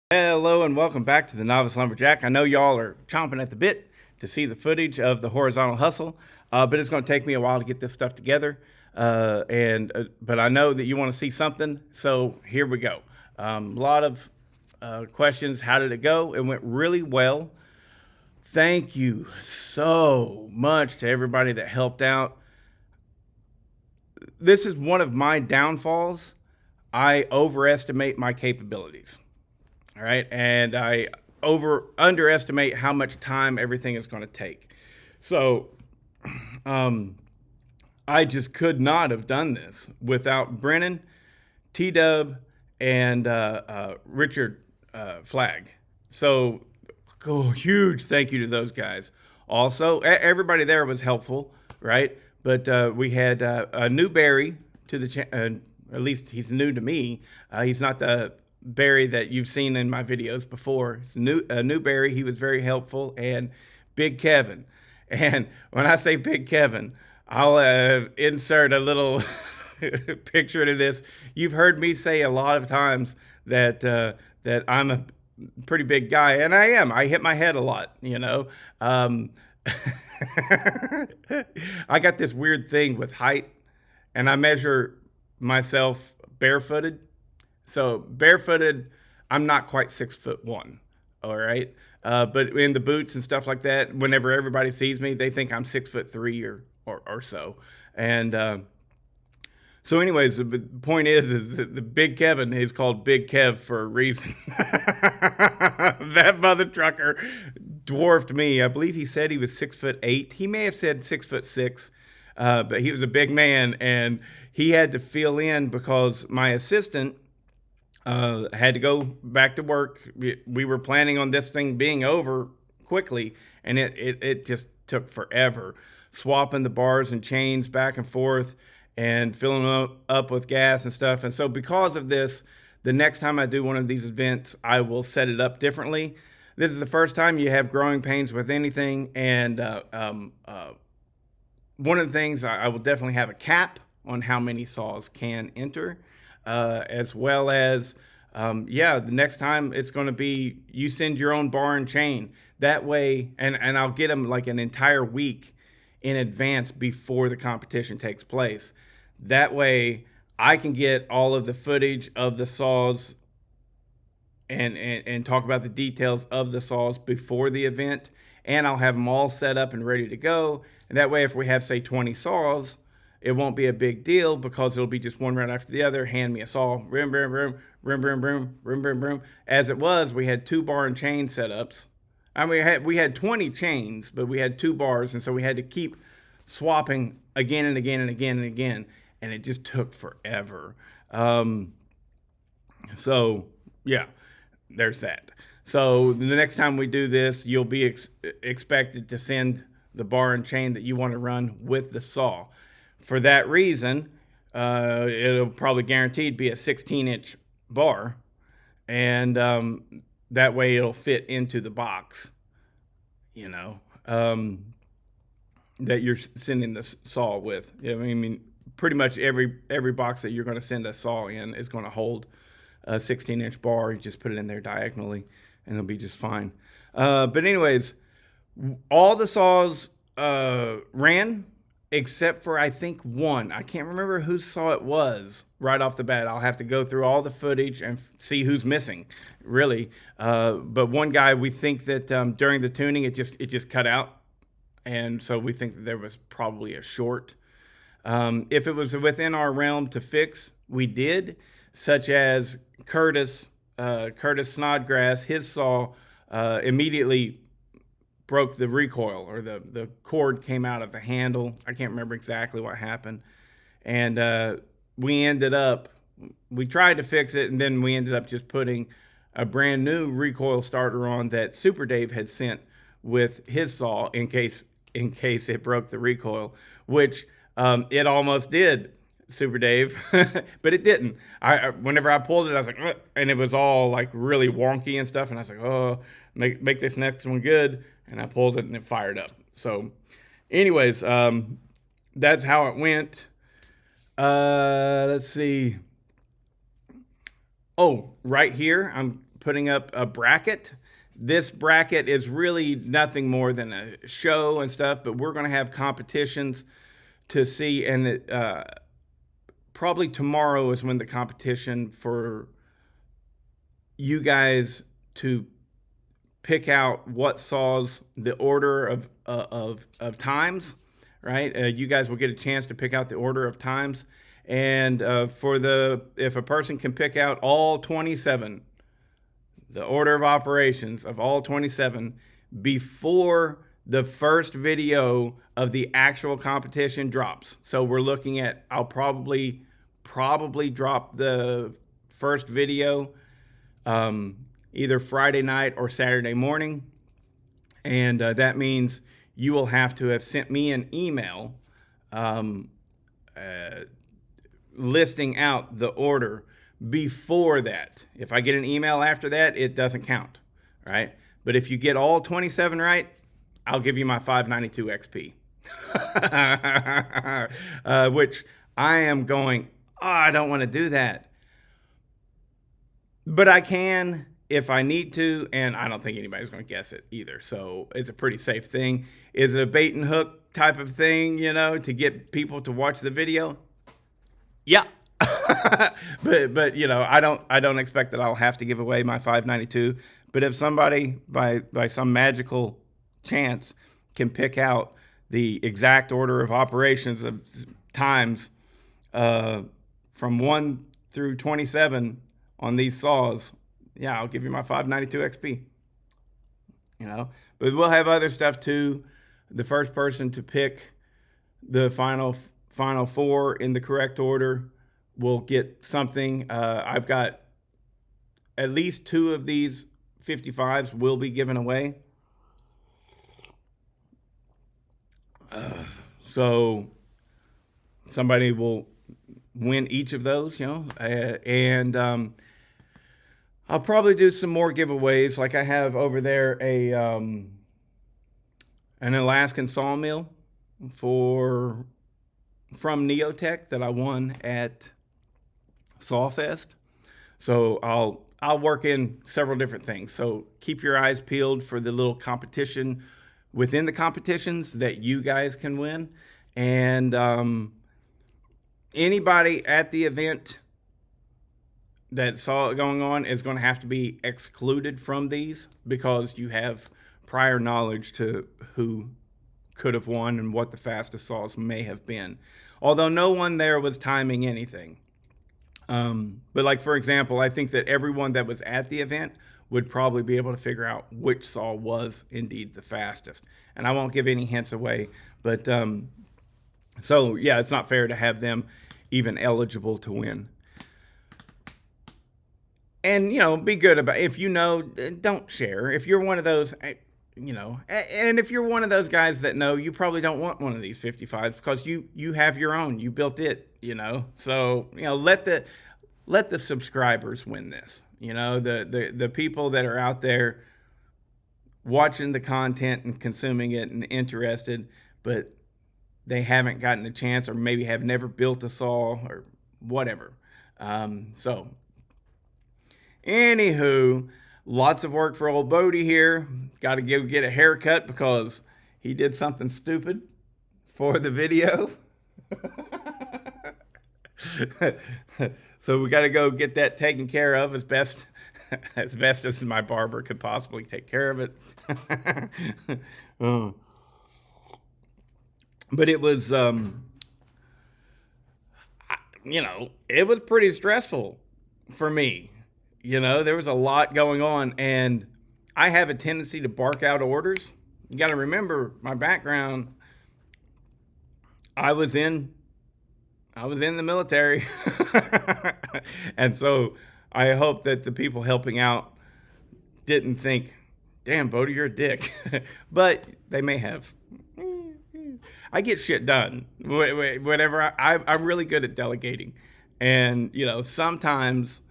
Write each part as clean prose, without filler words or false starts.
Hello and welcome back to the Novice Lumberjack. I know y'all are chomping at the bit to see the footage of the horizontal hustle, but it's going to take me a while to get this stuff together. But I know that you want to see something, so here we go. A lot of questions. How did it go? It went really well. Thank you so much to everybody that helped out. This is one of my downfalls. I overestimate my capabilities. All right. And I underestimate how much time everything is going to take. So I just could not have done this without Brennan, T Dub, and Richard Flagg. So huge thank you to those guys. Also, everybody there was helpful, right? But we had a new Barry to the at least he's new to me. He's not the Barry that you've seen in my videos before. It's a new Barry. He was very helpful. And Big Kevin. And when I say Big Kevin, I'll insert a little picture to this. You've heard me say a lot of times that that I'm a pretty big guy, and I am. I hit my head a lot, you know. I got this weird thing with height, and I measure myself barefooted. So barefooted, I'm not quite 6'1". All right. But in the boots and stuff like that, whenever everybody sees me, they think I'm 6'3" or so. And so anyways, the point is that the Big Kevin is called Big Kev for a reason. That mother trucker dwarfed me. I believe he said he was 6'8". He may have said 6'6", but he was a big man, and he had to fill in because my assistant had to go back to work. We were planning on this thing being over quickly, and it just took forever. Swapping the bars and chains back and forth and filling them up with gas and stuff. And so because of this, the next time I do one of these events, I will set it up differently. This is the first time you have growing pains with anything. And one of the things, I will definitely have a cap on how many saws can enter, as well as, the next time it's going to be you send your own bar and chain. That way, and I'll get them like an entire week in advance before the competition takes place. That way, I can get all of the footage of the saws and talk about the details of the saws before the event, and I'll have them all set up and ready to go. And that way, if we have, say, 20 saws, it won't be a big deal because it'll be just one right after the other. Hand me a saw, broom, broom, broom, broom, broom, broom, broom, broom, broom. As it was, we had 2 bar and chain setups. I mean, we had 20 chains, but we had 2 bars, and so we had to keep swapping again and again and again and again, and it just took forever. So yeah, there's that. So the next time we do this, you'll be expected to send the bar and chain that you want to run with the saw. For that reason, it'll probably guaranteed be a 16-inch bar, and that way it'll fit into the box, you know, that you're sending the saw with. I mean, pretty much every box that you're going to send a saw in is going to hold a 16-inch bar. You just put it in there diagonally, and it'll be just fine. But anyways, all the saws ran except for, I think, one. I can't remember whose saw it was right off the bat. I'll have to go through all the footage and see who's missing, really. But one guy, we think that during the tuning, it just cut out, and so we think that there was probably a short. If it was within our realm to fix, we did, such as Curtis Snodgrass. His saw immediately broke the recoil, or the cord came out of the handle. I can't remember exactly what happened. And we tried to fix it, and then we ended up just putting a brand new recoil starter on that Super Dave had sent with his saw in case it broke the recoil, which it almost did, Super Dave, but it didn't. Whenever I pulled it, I was like, ugh, and it was all like really wonky and stuff, and I was like, oh, make this next one good. And I pulled it and it fired up. So anyways, that's how it went. Let's see. Oh, right here, I'm putting up a bracket. This bracket is really nothing more than a show and stuff, but we're going to have competitions to see. And probably tomorrow is when the competition for you guys to pick out what saws, the order of times, right? You guys will get a chance to pick out the order of times. And if a person can pick out all 27, the order of operations of all 27 before the first video of the actual competition drops. So we're looking at, I'll probably drop the first video either Friday night or Saturday morning. And that means you will have to have sent me an email listing out the order before that. If I get an email after that, it doesn't count, right? But if you get all 27 right, I'll give you my 592 XP. Which I am going, I don't want to do that. But I can if I need to, and I don't think anybody's going to guess it either. So it's a pretty safe thing. Is it a bait and hook type of thing, to get people to watch the video? Yeah. but I don't expect that I'll have to give away my 592. But if somebody by some magical chance can pick out the exact order of operations of times from 1 through 27 on these saws, yeah, I'll give you my 592 XP. But we'll have other stuff too. The first person to pick the final 4 in the correct order will get something. I've got at least 2 of these 55s will be given away. So somebody will win each of those, and I'll probably do some more giveaways. Like I have over there an Alaskan sawmill from Neotech that I won at Sawfest. So I'll work in several different things. So keep your eyes peeled for the little competition within the competitions that you guys can win. And anybody at the event that saw it going on is going to have to be excluded from these because you have prior knowledge to who could have won and what the fastest saws may have been. Although no one there was timing anything. But like, for example, I think that everyone that was at the event would probably be able to figure out which saw was indeed the fastest. And I won't give any hints away, but so yeah, it's not fair to have them even eligible to win. And, be good about it. If don't share. If you're one of those, and if you're one of those guys that know you probably don't want one of these 55s because you have your own, you built it, so, let the subscribers win this, the people that are out there watching the content and consuming it and interested, but they haven't gotten a chance or maybe have never built a saw or whatever. So anywho, lots of work for old Bodie here. Got to go get a haircut because he did something stupid for the video. So we got to go get that taken care of as best as my barber could possibly take care of it. But it was, it was pretty stressful for me. There was a lot going on, and I have a tendency to bark out orders. You got to remember my background. I was in the military. And so I hope that the people helping out didn't think, damn, Bodie, you're a dick. But they may have. I get shit done. Whatever. I'm really good at delegating. And, sometimes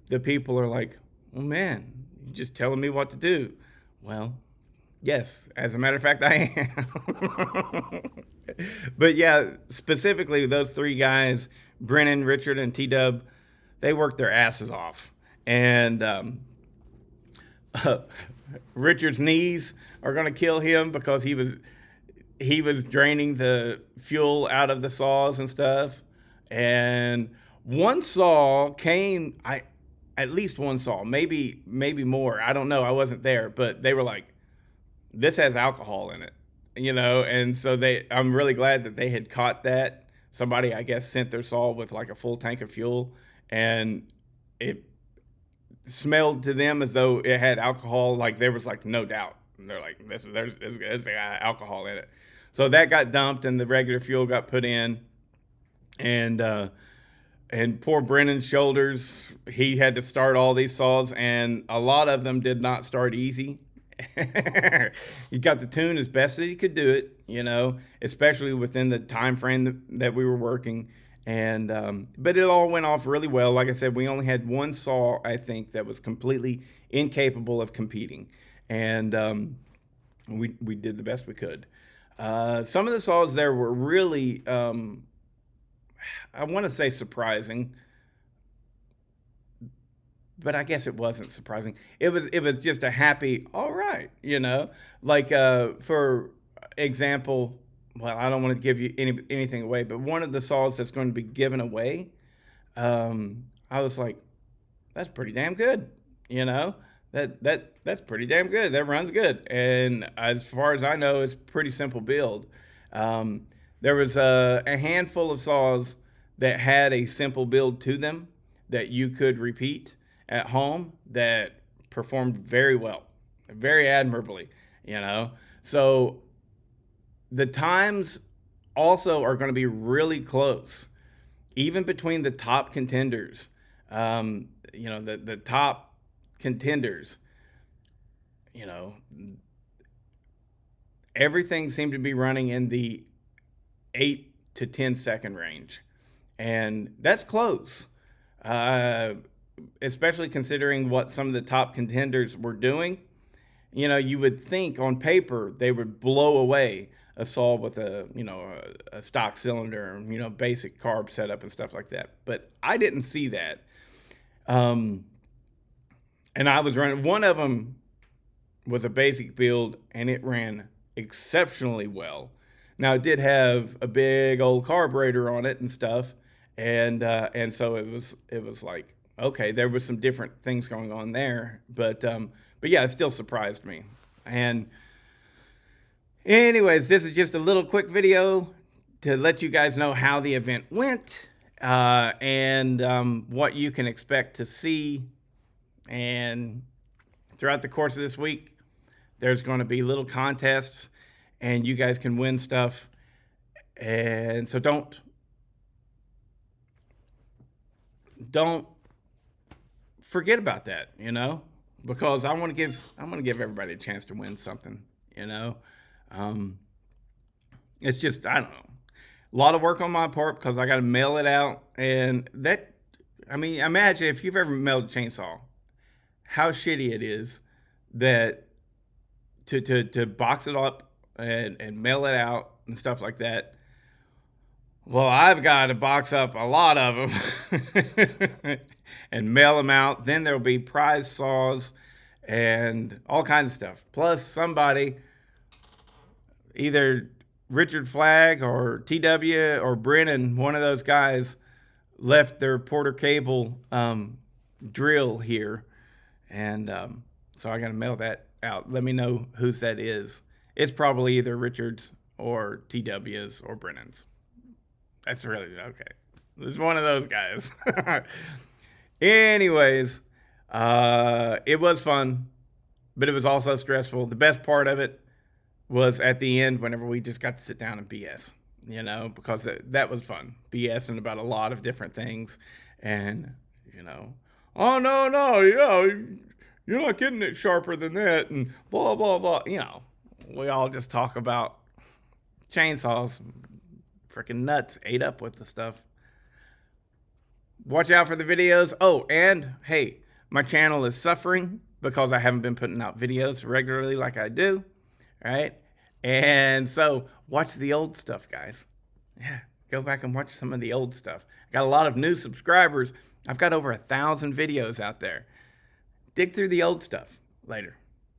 the people are like, well, man, you're just telling me what to do. Well, yes, as a matter of fact, I am. But yeah, specifically those 3 guys, Brennan, Richard, and T-Dub, they worked their asses off. And Richard's knees are going to kill him because he was draining the fuel out of the saws and stuff. And one saw came, at least one saw, maybe more. I don't know. I wasn't there, but they were like, this has alcohol in it, and so I'm really glad that they had caught that. Somebody, I guess, sent their saw with like a full tank of fuel, and it smelled to them as though it had alcohol. Like there was like no doubt. And they're like, there's alcohol in it. So that got dumped, and the regular fuel got put in, and poor Brennan's shoulders. He had to start all these saws, and a lot of them did not start easy. He got the tune as best as he could do it, especially within the time frame that we were working. And but it all went off really well. Like I said, we only had one saw, I think, that was completely incapable of competing, and we did the best we could. Some of the saws there were really, I want to say surprising, but I guess it wasn't surprising. It was just a happy, all right, like for example. Well, I don't want to give you anything away, but one of the saws that's going to be given away, I was like, that's pretty damn good, that's pretty damn good. That runs good, and as far as I know, it's pretty simple build. There was a handful of saws that had a simple build to them that you could repeat at home that performed very well, very admirably, So the times also are going to be really close, even between the top contenders. The top contenders, everything seemed to be running in the 8 to 10 second range. And that's close, especially considering what some of the top contenders were doing. You would think on paper they would blow away a saw with a stock cylinder, basic carb setup and stuff like that. But I didn't see that. And I was running, one of them was a basic build, and it ran exceptionally well. Now it did have a big old carburetor on it and stuff. And so it was like, okay, there was some different things going on there, but yeah, it still surprised me. And anyways, this is just a little quick video to let you guys know how the event went, and what you can expect to see. And throughout the course of this week, there's going to be little contests, and you guys can win stuff. And so don't forget about that, because I want to give everybody a chance to win something, It's just, I don't know, a lot of work on my part because I got to mail it out. And imagine if you've ever mailed a chainsaw, how shitty it is that to box it up and mail it out and stuff like that. Well, I've got to box up a lot of them and mail them out. Then there'll be prize saws and all kinds of stuff. Plus somebody, either Richard Flagg or TW or Brennan, one of those guys, left their Porter Cable drill here. And so I got to mail that out. Let me know whose that is. It's probably either Richard's or TW's or Brennan's. That's really okay. It's one of those guys. Anyways, it was fun, but it was also stressful. The best part of it was at the end whenever we just got to sit down and BS, because that was fun. BSing about a lot of different things. And, oh, no, you're not getting it sharper than that, and blah, blah, blah. We all just talk about chainsaws. Freaking nuts, ate up with the stuff. Watch out for the videos. Oh, and hey, my channel is suffering because I haven't been putting out videos regularly like I do. Right? And so watch the old stuff, guys. Yeah, go back and watch some of the old stuff. I got a lot of new subscribers. I've got over 1,000 videos out there. Dig through the old stuff. Later.